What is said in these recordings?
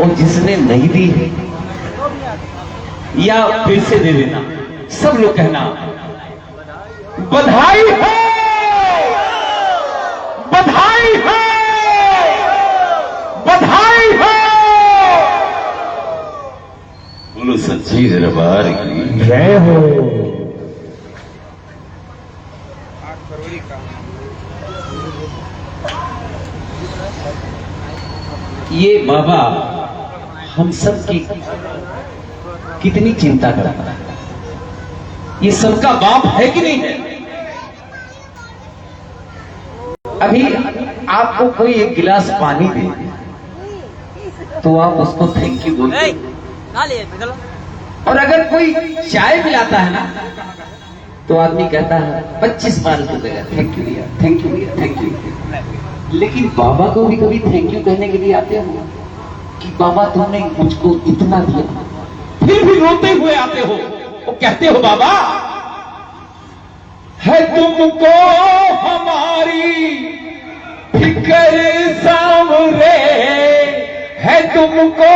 और जिसने नहीं दी है या फिर से दे देना, सब लोग कहना बधाई है, बधाई है, बधाई है। बोलो सच्ची दरबार की जय हो। ये बाबा हम सब की कितनी चिंता करता है। ये सबका बाप है कि नहीं है? अभी आपको कोई एक गिलास पानी दे तो आप उसको थैंक यू बोलते हैं, और अगर कोई चाय पिलाता है ना तो आदमी कहता है 25 बार उसको देगा थैंक यू भैया, थैंक यू भैया, थैंक यू। लेकिन बाबा को भी कभी थैंक यू कहने के लिए आते हो कि बाबा तुमने मुझको इतना दिया, फिर भी रोते हुए आते हो, वो कहते हो बाबा है तुमको हमारी फिक्र सामरे, है तुमको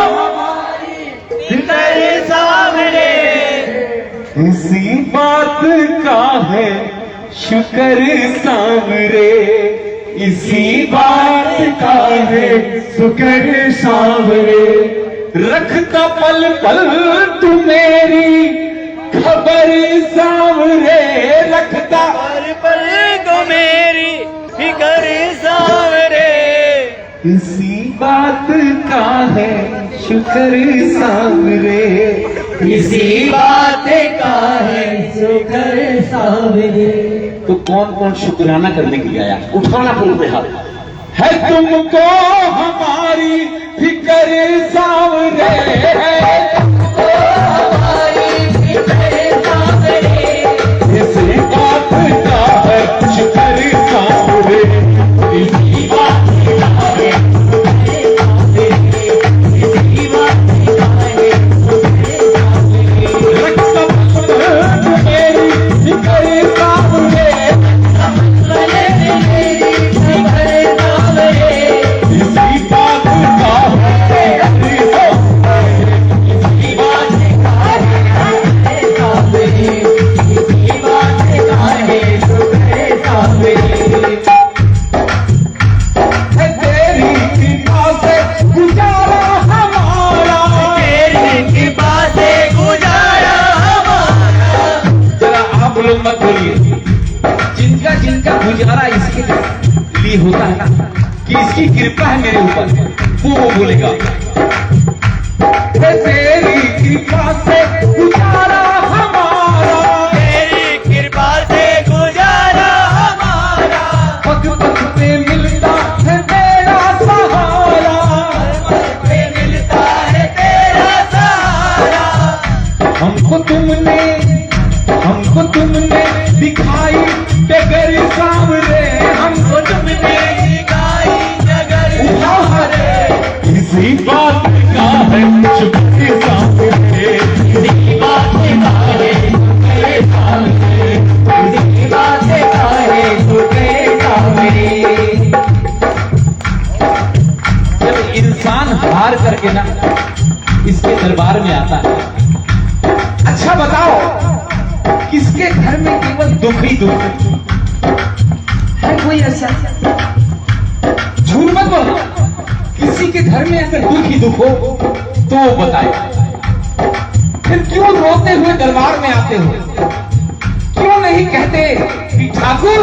हमारी फिक्र सामरे, इसी बात का है शुक्र सामरे, इसी बात का है शुक्र सामरे। रखता पल पल तू मेरी खबर सामरे, रखता पल पल तो मेरी फिक्र सामरे, इसी बात का है शुक्र सामरे, इसी बात का है शुक्र सामरे। तो कौन कौन शुक्राना करने के लिए आया? उठाना बोलते हाथ। है तुमको हमारी फिक्र सामरे, है तुमको हमारी फिक्र सामरे, इसी बात का है शुक्र सामरे, इसी बात का है इसी बात का है रखता मेरी फिक्र सामरे, इसी बात का है तेरी कृपा से गुजारा हमारा, तेरी कृपा से गुजारा हमारा। जरा आप लोग मत बोलिए, जिनका जिनका गुजारा इसके लिए होता है ना कि इसकी कृपा है मेरे ऊपर, वो बोलेगा है तेरी कृपा से गुजारा हमारा, तेरी कृपा से गुजारा हमारा। पग पग पे मिलता है तेरा सहारा, पे मिलता है तेरा सहारा। हमको तुमने दिखाई डगर सामरे, हमको तुमने दिखाई नगर उठारे, इसी बात का है शुक्र सामरे, इसी बात का है शुक्र सामरे, इसी बात का है शुक्र सामरे। जब इंसान हार करके ना इसके दरबार में आता है, अच्छा बताओ किसके घर में केवल दुख ही दुख है? कोई ऐसा? झूठ मत बोलना, किसी के घर में अगर दुख ही दुख हो तो वो बताए, फिर क्यों रोते हुए दरबार में आते हो? क्यों नहीं कहते कि ठाकुर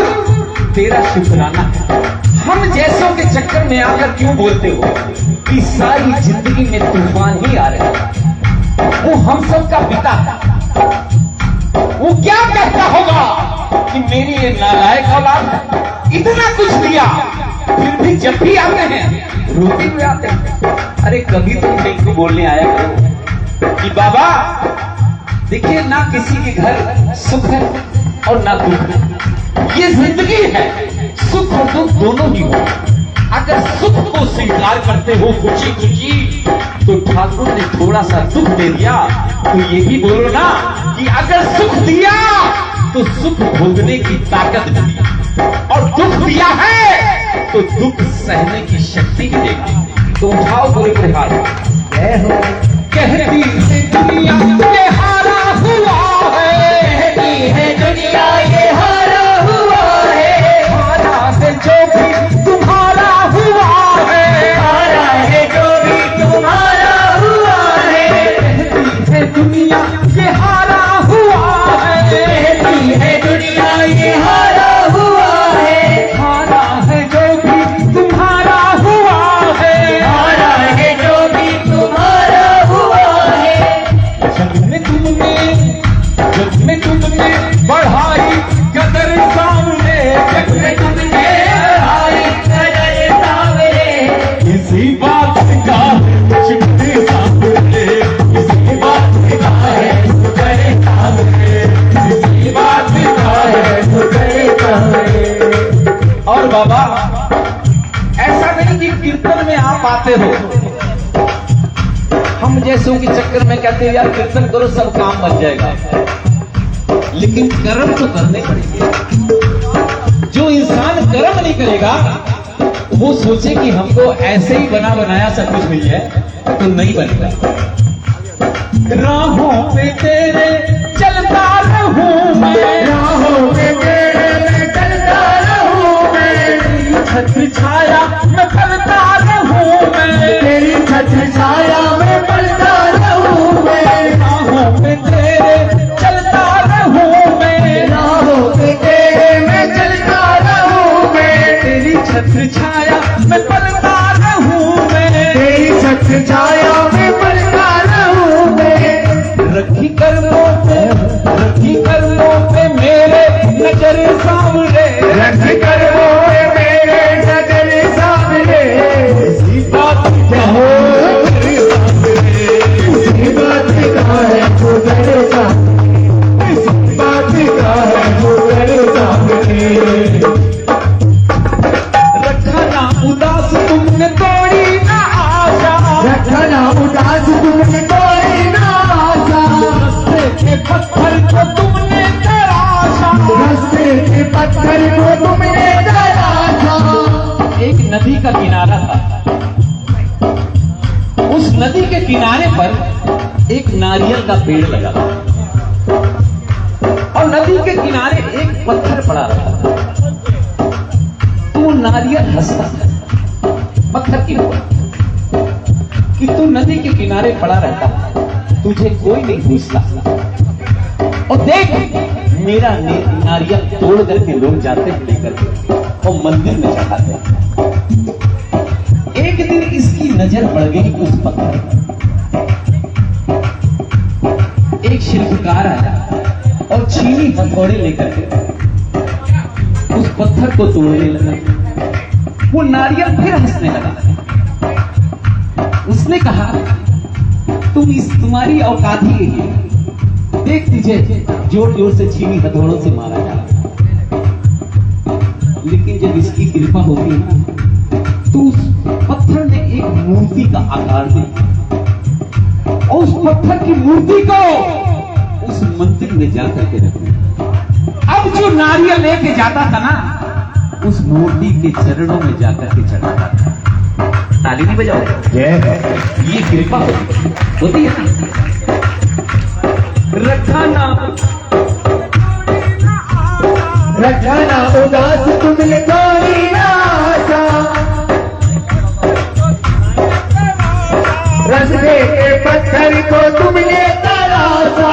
तेरा शुक्राना है? हम जैसों के चक्कर में आकर क्यों बोलते हो कि सारी जिंदगी में तूफान ही आ रहे हैं? वो हम सब का पिता है, वो क्या कहता होगा कि मेरी ये नालायक औलाद है, इतना कुछ दिया फिर भी जब भी आते हैं रोते हुए आते हैं। अरे कभी तुम थैंक यू बोलने आया करो कि बाबा देखिए ना किसी के घर सुख है और ना दुख है, ये जिंदगी है, सुख और दुख दोनों ही हो। अगर सुख को स्वीकार करते हो खुशी खुशी तो ठाकुर ने थोड़ा सा दुख दे दिया, तो ये भी बोलो ना कि अगर सुख दिया तो सुख भोगने की ताकत दी, और दुख दिया है तो दुख सहने की शक्ति भी देगा। तो उठाओ पूरे हाथ। जय हो कहती है दुनिया ये हारा हुआ है, कहती है दुनिया ये हारा हुआ है, हारा है जो भी तुम्हारा हुआ है, हारा है जो भी तुम्हारा हुआ है, कहती है दुनिया ये हारा हुआ है, कहती है दुनिया ये हारा हुआ है, हारा है जो भी तुम्हारा हुआ है, हारा है जो भी तुम्हारा हुआ है, जग में तुमने बढ़ाई कदर सामने, जग में तुमने आई कदर सामने, इसी बात का चिमटे सामने, इसी बात का है करे सामने, इसी बात का है। करे सामने। और बाबा ऐसा नहीं कि कीर्तन में आप आते हो, हम जैसों के चक्कर में कहते हैं यार कीर्तन करो सब काम बन जाएगा, लेकिन कर्म तो करने पड़ेंगे। जो इंसान कर्म नहीं करेगा वो सोचे कि हमको ऐसे ही बना बनाया सब कुछ मिल जाए तो नहीं बनेगा। राहों पे तेरे चलता रहूं मैं, राहों पे तेरे मैं चलता रहूं मैं, तेरी छत्र छाया में फलता रहूं मैं, तेरी छत्र छाया में पलता रहूं मैं, राहों पे तेरे चलता रहूं मैं, राहों पे तेरे मैं चलता रहूं मैं, तेरी छत्र छाया में फलता रहूं मैं, तेरी छत्र छाया में पलता रहूं मैं, रखी कर्मों पे मेरे नजर सामने, रख कर वो मेरे नजर सामने, इसी बात का हो इसी बात का है वो तेरे सामने, इसी बात का है वो तेरे सामने, रखा ना उदास तुमने तोड़ी ना आशा, रखना उदास तुमने कोई ना आशा, रस्ते के पत्थर को तुमने तराशा। रास्ते के पत्थर को तुमने तराशा, एक नदी का किनारा था, उस नदी के किनारे पर एक नारियल का पेड़ लगा था और नदी के किनारे एक पत्थर पड़ा रहता था, तो वो नारियल हंसता था पत्थर के ऊपर कि तू नदी के किनारे पड़ा रहता, तुझे कोई नहीं पूछता, और देख मेरा नारियल तोड़ करके लोग जाते हैं लेकर के और मंदिर में चढ़ाते हैं। एक दिन इसकी नजर पड़ गई उस पत्थर पर। एक शिल्पकार आया और छीनी हथौड़े लेकर के उस पत्थर को तोड़ने लगा। वो नारियल फिर हंसने लगा। उसने कहा तुम्हारी औकात ही यही है, देख तुझे जोर जोर से छीनी हथौड़ों से मारा जा रहा है, लेकिन जब इसकी कृपा होती है ना तो उस पत्थर ने एक मूर्ति का आकार दिया और उस पत्थर की मूर्ति को उस मंदिर में जाकर के रख दिया। अब जो नारियल लेके जाता था ना उस मूर्ति के चरणों में जाकर के चढ़ाता था। ताली नहीं बजाओ, ये कृपा होती है ना। रखना रखना उदास तुमने कोई ना आशा, रास्ते के पत्थर को तुमने तराशा,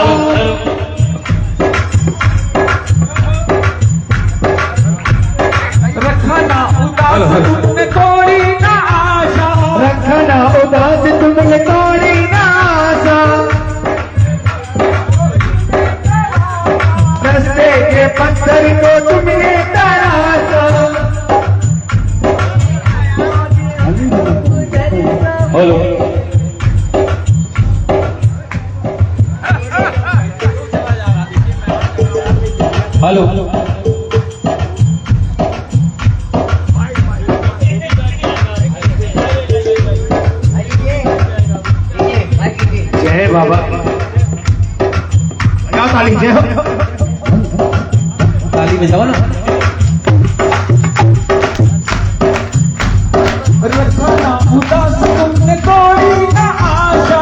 रखना उदास तुमने कोई ना आशा, रखना उदास तुमने कोई ना आशा, रास्ते के पत्थर को तुमने तराशा। हेलो हेलो जय बाबा, क्या ताली जय हो। ताली बजाओ ना। रखना उदास तुमने कोई ना आशा,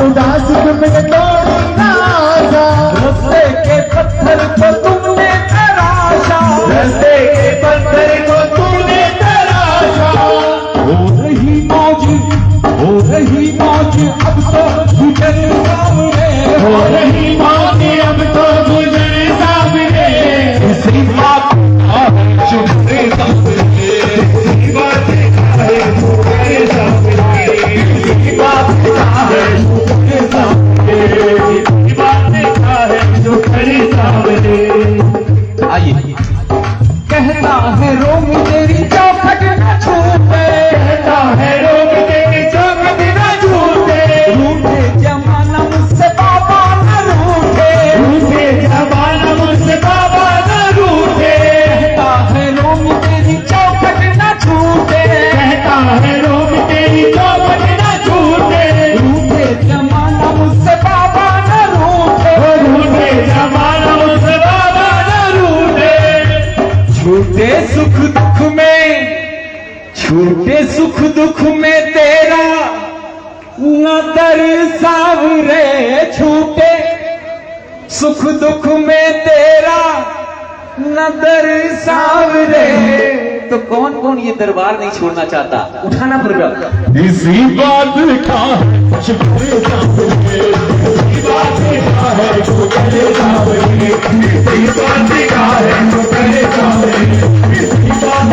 उदास तुमने तोड़ी ना आशा, रस्ते के पत्थर को तुमने तराशा, रस्ते के पत्थर को तूने तराशा। हो रही मौज अब तो गुजर सामने, हो रही मौत अब तो गुजर सामने, इसी बात का है चुपके सामने, इसी बात का है गुजर सामने, इसी बात का है गुजर सामने, इसी बात का है गुजर सामने। आइए कहता है रोम तेरी चौखट न छूटे, कहता है रोग तेरी चौखट न छूटे, रूठे जमाना मुझसे बाबा न रूठे, रूठे जमाना मुझसे बाबा न रूठे, कहता है रोम तेरी चौखट न छूटे, कहता है रोग तेरी चौखट न छूटे, रूठे जमाना मुझसे बाबा न रूठे, रूठे जमाना मुझसे बाबा न रूठे। छूटे सुख दुख में तेरा न दरसावरे, छूटे सुख दुख में तेरा न दरसावरे। तो कौन कौन ये दरबार नहीं छोड़ना चाहता? उठाना पड़ेगा। इसी बात का है शुक्र सामने, इसी बात का है शुक्र सामने, इसी बात का है शुक्र सामने, इसी बात